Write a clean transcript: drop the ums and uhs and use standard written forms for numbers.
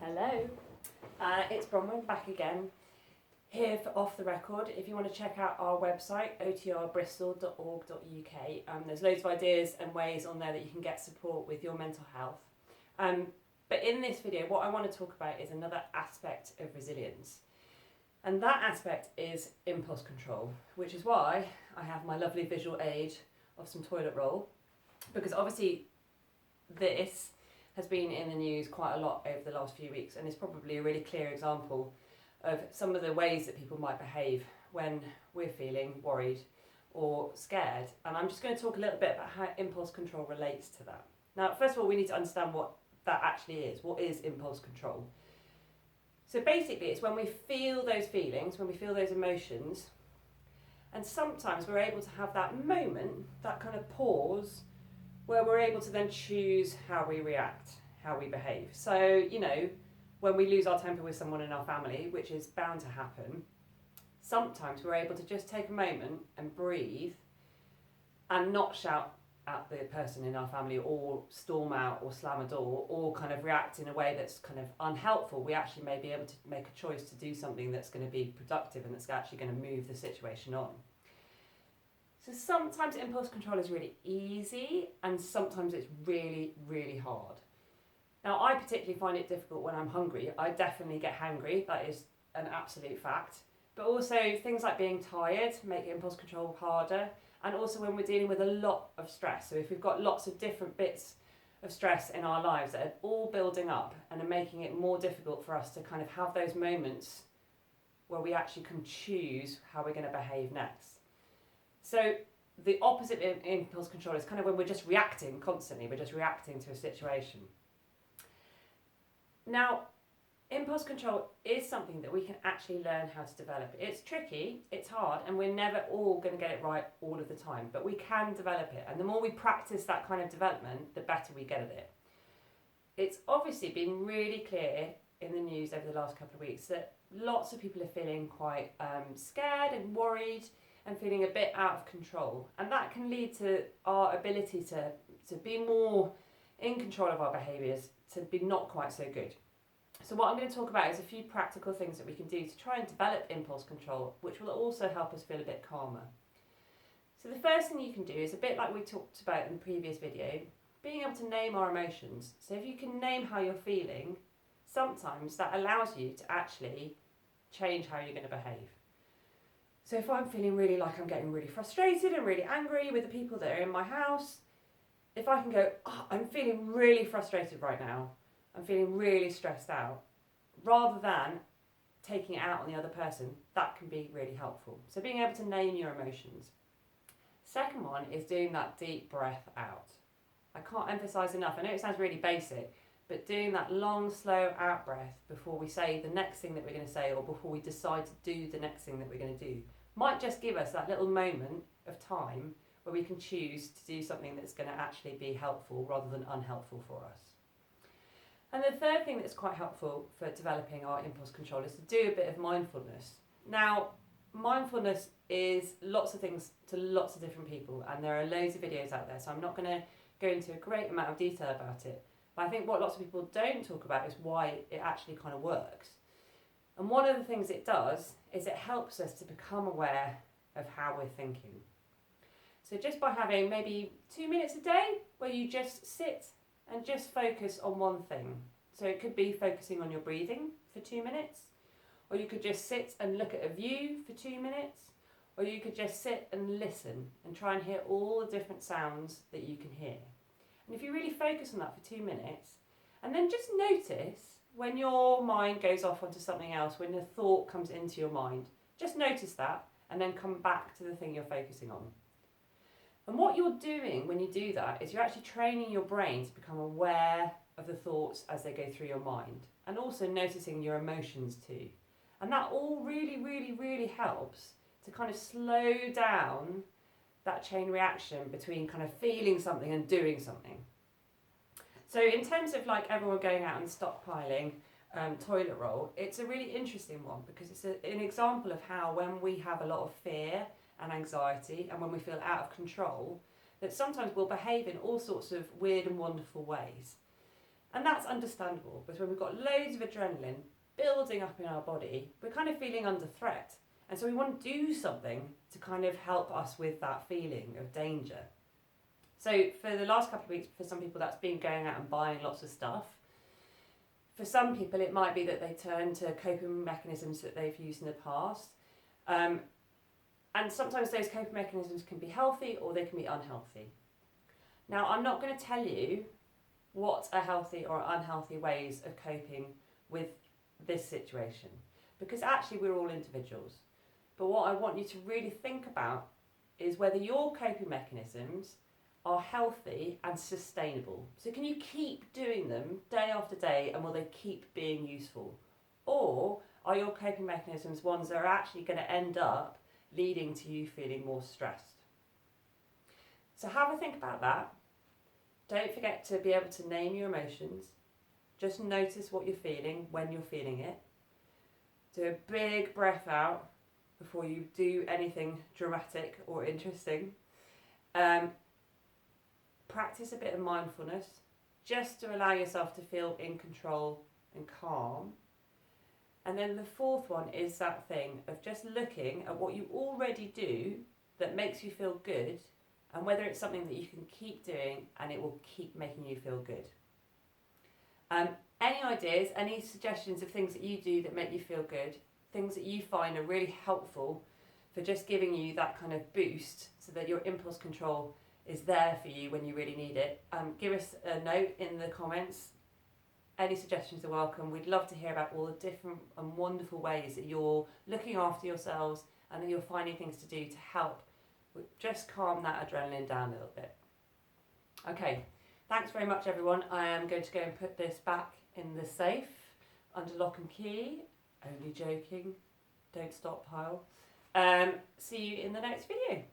Hello, it's Bronwen back again, here for Off the Record. If you want to check out our website, otrbristol.org.uk, there's loads of ideas and ways on there that you can get support with your mental health. But in this video, what I want to talk about is another aspect of resilience. And that aspect is impulse control, which is why I have my lovely visual aid of some toilet roll, because obviously this has been in the news quite a lot over the last few weeks, and is probably a really clear example of some of the ways that people might behave when we're feeling worried or scared. And I'm just going to talk a little bit about how impulse control relates to that. Now, first of all, we need to understand what that actually is. What is impulse control? So basically, it's when we feel those feelings, when we feel those emotions, and sometimes we're able to have that moment, that kind of pause, where we're able to then choose how we react, how we behave. So, when we lose our temper with someone in our family, which is bound to happen, sometimes we're able to just take a moment and breathe and not shout at the person in our family or storm out or slam a door or kind of react in a way that's kind of unhelpful. We actually may be able to make a choice to do something that's going to be productive and that's actually going to move the situation on. So sometimes impulse control is really easy and sometimes it's really, really hard. Now, I particularly find it difficult when I'm hungry. I definitely get hangry, that is an absolute fact. But also things like being tired make impulse control harder, and also when we're dealing with a lot of stress. So if we've got lots of different bits of stress in our lives that are all building up and are making it more difficult for us to kind of have those moments where we actually can choose how we're going to behave next. So the opposite of impulse control is kind of when we're just reacting constantly, we're just reacting to a situation. Now, impulse control is something that we can actually learn how to develop. It's tricky, it's hard, and we're never all going to get it right all of the time, but we can develop it. And the more we practice that kind of development, the better we get at it. It's obviously been really clear in the news over the last couple of weeks that lots of people are feeling quite scared and worried and feeling a bit out of control. And that can lead to our ability to be more in control of our behaviours, to be not quite so good. So what I'm going to talk about is a few practical things that we can do to try and develop impulse control, which will also help us feel a bit calmer. So the first thing you can do is a bit like we talked about in the previous video, being able to name our emotions. So if you can name how you're feeling, sometimes that allows you to actually change how you're going to behave. So if I'm feeling really like I'm getting really frustrated and really angry with the people that are in my house, if I can go, I'm feeling really frustrated right now, I'm feeling really stressed out, rather than taking it out on the other person, that can be really helpful. So being able to name your emotions. Second one is doing that deep breath out. I can't emphasise enough, I know it sounds really basic, but doing that long, slow out breath before we say the next thing that we're going to say or before we decide to do the next thing that we're going to do might just give us that little moment of time where we can choose to do something that's going to actually be helpful rather than unhelpful for us. And the third thing that's quite helpful for developing our impulse control is to do a bit of mindfulness. Now, mindfulness is lots of things to lots of different people, and there are loads of videos out there, so I'm not going to go into a great amount of detail about it. But I think what lots of people don't talk about is why it actually kind of works. And one of the things it does is it helps us to become aware of how we're thinking. So just by having maybe 2 minutes a day where you just sit and just focus on one thing. So it could be focusing on your breathing for 2 minutes, or you could just sit and look at a view for 2 minutes, or you could just sit and listen and try and hear all the different sounds that you can hear. And if you really focus on that for 2 minutes, and then just notice when your mind goes off onto something else, when a thought comes into your mind, just notice that and then come back to the thing you're focusing on. And what you're doing when you do that is you're actually training your brain to become aware of the thoughts as they go through your mind, and also noticing your emotions too. And that all really, really, really helps to kind of slow down that chain reaction between kind of feeling something and doing something. So in terms of like everyone going out and stockpiling toilet roll, it's a really interesting one because it's an example of how when we have a lot of fear and anxiety and when we feel out of control, that sometimes we'll behave in all sorts of weird and wonderful ways. And that's understandable, because when we've got loads of adrenaline building up in our body, we're kind of feeling under threat. And so we want to do something to kind of help us with that feeling of danger. So for the last couple of weeks, for some people that's been going out and buying lots of stuff. For some people it might be that they turn to coping mechanisms that they've used in the past. And sometimes those coping mechanisms can be healthy or they can be unhealthy. Now, I'm not going to tell you what are healthy or unhealthy ways of coping with this situation, because actually we're all individuals. But what I want you to really think about is whether your coping mechanisms are healthy and sustainable. So can you keep doing them day after day, and will they keep being useful? Or are your coping mechanisms ones that are actually going to end up leading to you feeling more stressed? So have a think about that. Don't forget to be able to name your emotions. Just notice what you're feeling when you're feeling it. Do a big breath out before you do anything dramatic or interesting. Practice a bit of mindfulness just to allow yourself to feel in control and calm. And then the fourth one is that thing of just looking at what you already do that makes you feel good, and whether it's something that you can keep doing and it will keep making you feel good. Any ideas, any suggestions of things that you do that make you feel good, things that you find are really helpful for just giving you that kind of boost so that your impulse control is there for you when you really need it, give us a note in the comments. Any suggestions are welcome. We'd love to hear about all the different and wonderful ways that you're looking after yourselves and that you're finding things to do to help just calm that adrenaline down a little bit. Okay, thanks very much everyone. I am going to go and put this back in the safe under lock and key. Only joking, don't stockpile. See you in the next video.